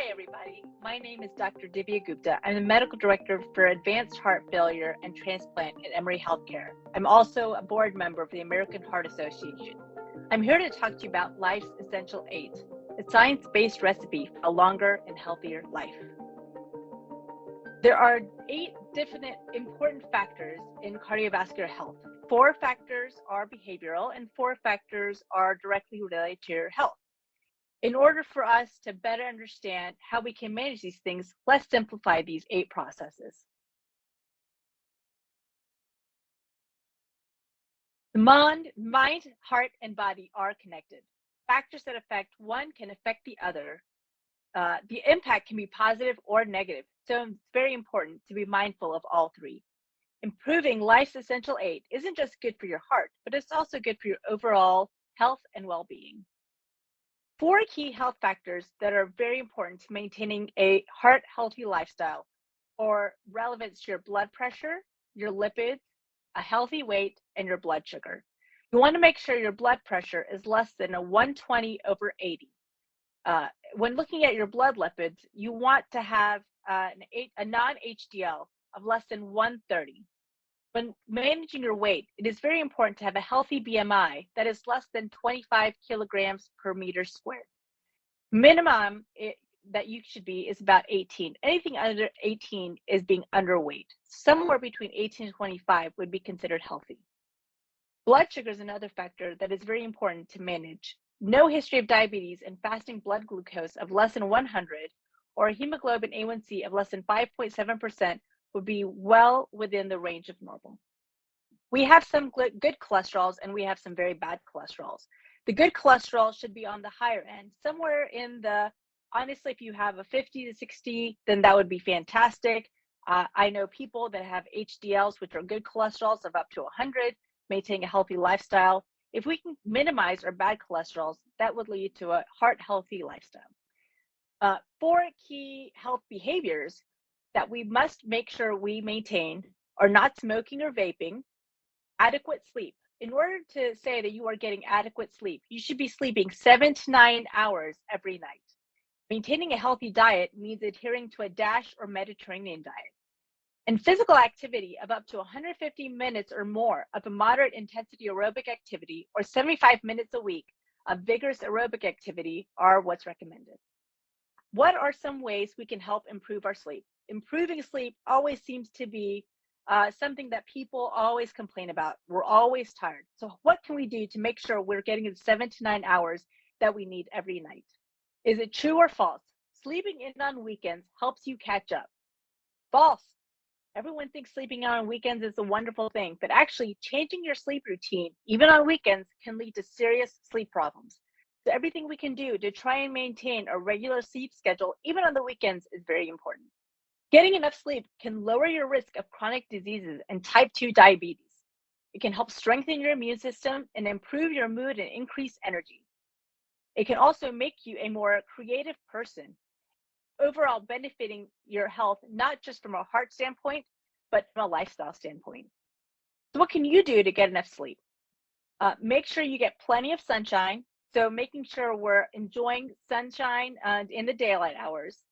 Hi, everybody. My name is Dr. Divya Gupta. I'm the medical director for advanced heart failure and transplant at Emory Healthcare. I'm also a board member of the American Heart Association. I'm here to talk to you about Life's Essential 8, a science-based recipe for a longer and healthier life. There are 8 definite important factors in cardiovascular health. 4 factors are behavioral and 4 factors are directly related to your health. In order for us to better understand how we can manage these things, let's simplify these 8 processes. The mind, heart, and body are connected. Factors that affect one can affect the other. The impact can be positive or negative, so it's very important to be mindful of all 3. Improving Life's Essential 8 isn't just good for your heart, but it's also good for your overall health and well-being. 4 key health factors that are very important to maintaining a heart-healthy lifestyle are relevant to your blood pressure, your lipids, a healthy weight, and your blood sugar. You want to make sure your blood pressure is less than a 120/80. When looking at your blood lipids, you want to have a non-HDL of less than 130. When managing your weight, it is very important to have a healthy BMI that is less than 25 kilograms per meter squared. Minimum that you should be is about 18. Anything under 18 is being underweight. Somewhere between 18 and 25 would be considered healthy. Blood sugar is another factor that is very important to manage. No history of diabetes and fasting blood glucose of less than 100 or a hemoglobin A1C of less than 5.7% would be well within the range of normal. We have some good cholesterols and we have some very bad cholesterols. The good cholesterol should be on the higher end, somewhere in the, honestly, if you have a 50 to 60, then that would be fantastic. I know people that have HDLs, which are good cholesterols, of up to 100, maintaining a healthy lifestyle. If we can minimize our bad cholesterols, that would lead to a heart-healthy lifestyle. 4 key health behaviors that we must make sure we maintain are not smoking or vaping, adequate sleep. In order to say that you are getting adequate sleep, you should be sleeping 7 to 9 hours every night. Maintaining a healthy diet means adhering to a DASH or Mediterranean diet. And physical activity of up to 150 minutes or more of a moderate intensity aerobic activity or 75 minutes a week of vigorous aerobic activity are what's recommended. What are some ways we can help improve our sleep? Improving sleep always seems to be something that people always complain about. We're always tired. So what can we do to make sure we're getting the 7 to 9 hours that we need every night? Is it true or false? Sleeping in on weekends helps you catch up. False. Everyone thinks sleeping out on weekends is a wonderful thing, but actually changing your sleep routine, even on weekends, can lead to serious sleep problems. So everything we can do to try and maintain a regular sleep schedule, even on the weekends, is very important. Getting enough sleep can lower your risk of chronic diseases and type 2 diabetes. It can help strengthen your immune system and improve your mood and increase energy. It can also make you a more creative person, overall benefiting your health, not just from a heart standpoint, but from a lifestyle standpoint. So what can you do to get enough sleep? Make sure you get plenty of sunshine. So making sure we're enjoying sunshine in the daylight hours.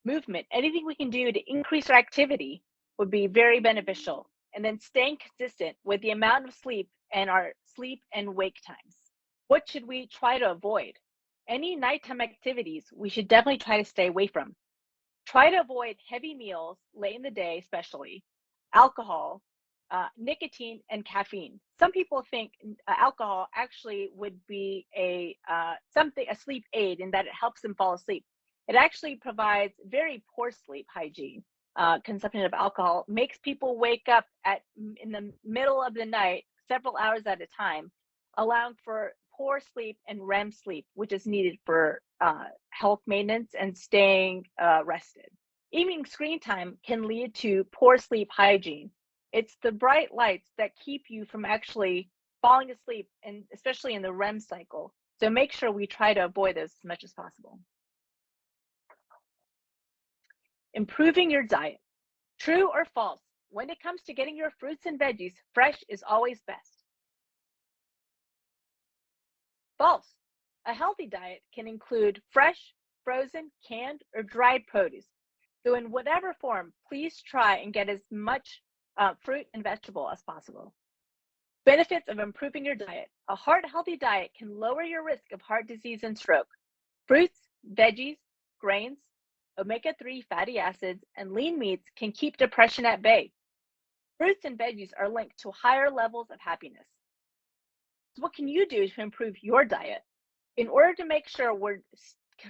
Movement, anything we can do to increase our activity would be very beneficial. And then staying consistent with the amount of sleep and our sleep and wake times. What should we try to avoid? Any nighttime activities we should definitely try to stay away from. Try to avoid heavy meals late in the day, especially alcohol, nicotine, and caffeine. Some people think alcohol actually would be a sleep aid in that it helps them fall asleep. It actually provides very poor sleep hygiene. Consumption of alcohol makes people wake up in the middle of the night, several hours at a time, allowing for poor sleep and REM sleep, which is needed for health maintenance and staying rested. Evening screen time can lead to poor sleep hygiene. It's the bright lights that keep you from actually falling asleep, and especially in the REM cycle. So make sure we try to avoid those as much as possible. Improving your diet. True or false? When it comes to getting your fruits and veggies, fresh is always best. False. A healthy diet can include fresh, frozen, canned, or dried produce. So in whatever form, please try and get as much fruit and vegetable as possible. Benefits of improving your diet. A heart-healthy diet can lower your risk of heart disease and stroke. Fruits, veggies, grains, omega-3 fatty acids, and lean meats can keep depression at bay. Fruits and veggies are linked to higher levels of happiness. So what can you do to improve your diet? In order to make sure we're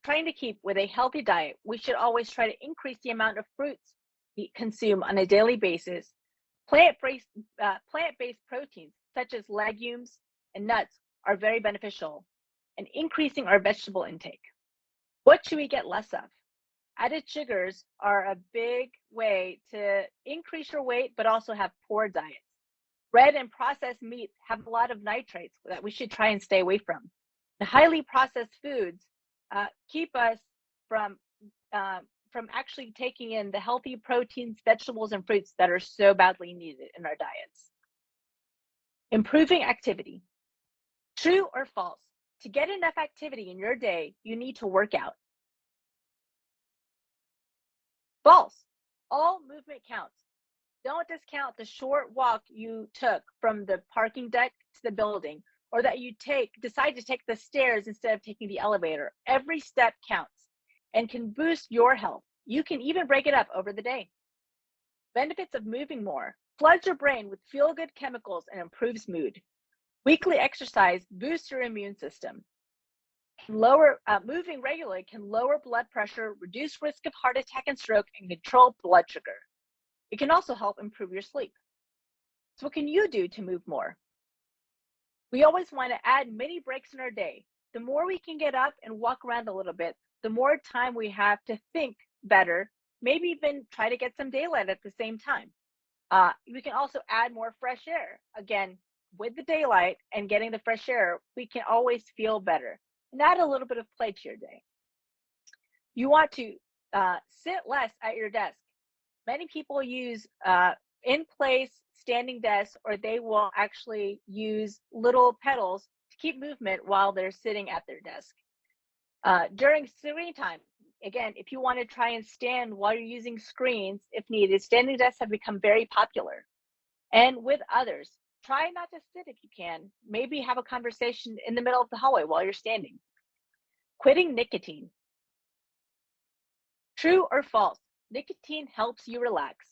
trying to keep with a healthy diet, we should always try to increase the amount of fruits we consume on a daily basis. Plant-based proteins, such as legumes and nuts, are very beneficial, and increasing our vegetable intake. What should we get less of? Added sugars are a big way to increase your weight, but also have poor diets. Red and processed meats have a lot of nitrates that we should try and stay away from. The highly processed foods keep us from actually taking in the healthy proteins, vegetables, and fruits that are so badly needed in our diets. Improving activity. True or false? To get enough activity in your day, you need to work out. False. All movement counts. Don't discount the short walk you took from the parking deck to the building, or that you decide to take the stairs instead of taking the elevator. Every step counts and can boost your health. You can even break it up over the day. Benefits of moving more. Floods your brain with feel-good chemicals and improves mood. Weekly exercise boosts your immune system. Moving regularly can lower blood pressure, reduce risk of heart attack and stroke, and control blood sugar. It can also help improve your sleep. So what can you do to move more? We always want to add mini breaks in our day. The more we can get up and walk around a little bit, the more time we have to think better, maybe even try to get some daylight at the same time. We can also add more fresh air. Again, with the daylight and getting the fresh air, we can always feel better. And add a little bit of play to your day. You want to sit less at your desk. Many people use in-place standing desks, or they will actually use little pedals to keep movement while they're sitting at their desk. During screen time, again, if you want to try and stand while you're using screens, if needed, standing desks have become very popular. And with others, try not to sit if you can. Maybe have a conversation in the middle of the hallway while you're standing. Quitting nicotine. True or false? Nicotine helps you relax.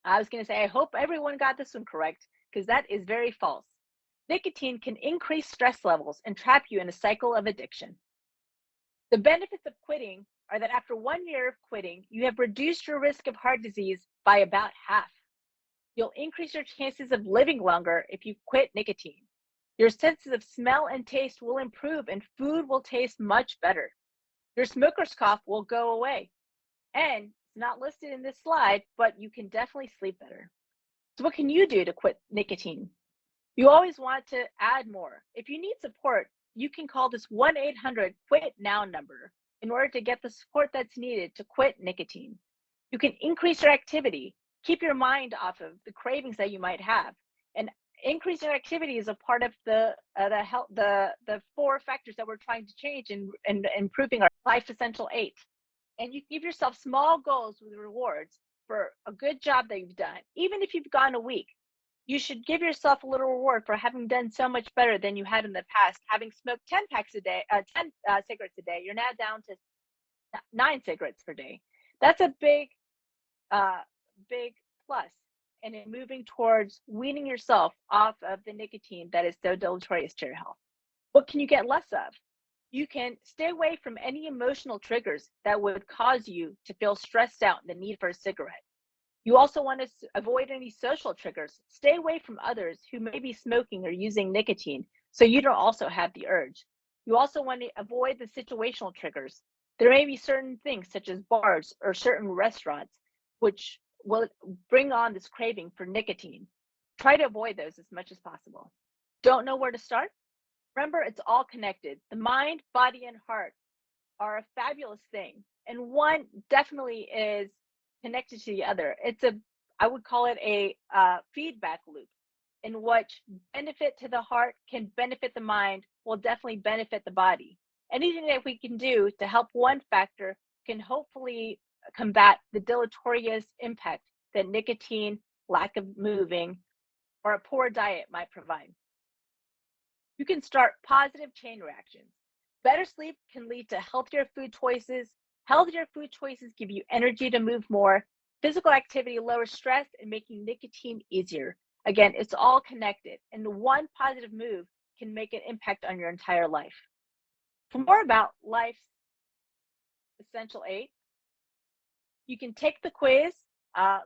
I was going to say, I hope everyone got this one correct, because that is very false. Nicotine can increase stress levels and trap you in a cycle of addiction. The benefits of quitting are that after 1 year of quitting, you have reduced your risk of heart disease by about half. You'll increase your chances of living longer if you quit nicotine. Your senses of smell and taste will improve, and food will taste much better. Your smoker's cough will go away. And it's not listed in this slide, but you can definitely sleep better. So what can you do to quit nicotine? You always want to add more. If you need support, you can call this 1-800-QUIT-NOW number in order to get the support that's needed to quit nicotine. You can increase your activity, keep your mind off of the cravings that you might have, and increasing activity is a part of the 4 factors that we're trying to change in improving our Life Essential 8. And you give yourself small goals with rewards for a good job that you've done. Even if you've gone a week, you should give yourself a little reward for having done so much better than you had in the past. Having smoked 10 cigarettes a day, you're now down to 9 cigarettes per day. That's a big plus. And in moving towards weaning yourself off of the nicotine that is so deleterious to your health. What can you get less of? You can stay away from any emotional triggers that would cause you to feel stressed out and the need for a cigarette. You also want to avoid any social triggers. Stay away from others who may be smoking or using nicotine, so you don't also have the urge. You also want to avoid the situational triggers. There may be certain things such as bars or certain restaurants which will bring on this craving for nicotine. Try to avoid those as much as possible. Don't know where to start? Remember, it's all connected. The mind, body, and heart are a fabulous thing, and one definitely is connected to the other. I would call it a feedback loop, in which benefit to the heart can benefit the mind, will definitely benefit the body. Anything that we can do to help one factor can hopefully combat the deleterious impact that nicotine, lack of moving, or a poor diet might provide. You can start positive chain reactions. Better sleep can lead to healthier food choices. Healthier food choices give you energy to move more. Physical activity lowers stress and making nicotine easier. Again, it's all connected, and one positive move can make an impact on your entire life. For more about life's essential 8, you can take the quiz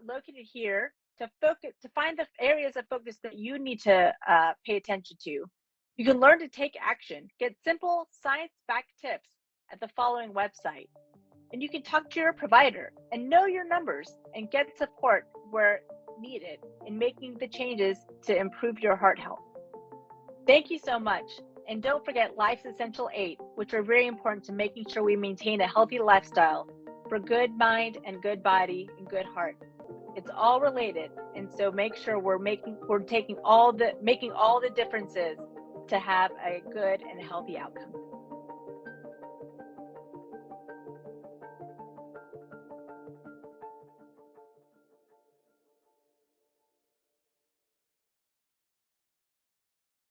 located here to find the areas of focus that you need to pay attention to. You can learn to take action, get simple science-backed tips at the following website. And you can talk to your provider and know your numbers and get support where needed in making the changes to improve your heart health. Thank you so much. And don't forget Life's Essential 8, which are very important to making sure we maintain a healthy lifestyle for good mind and good body and good heart. It's all related. And so make sure we're making all the differences to have a good and healthy outcome.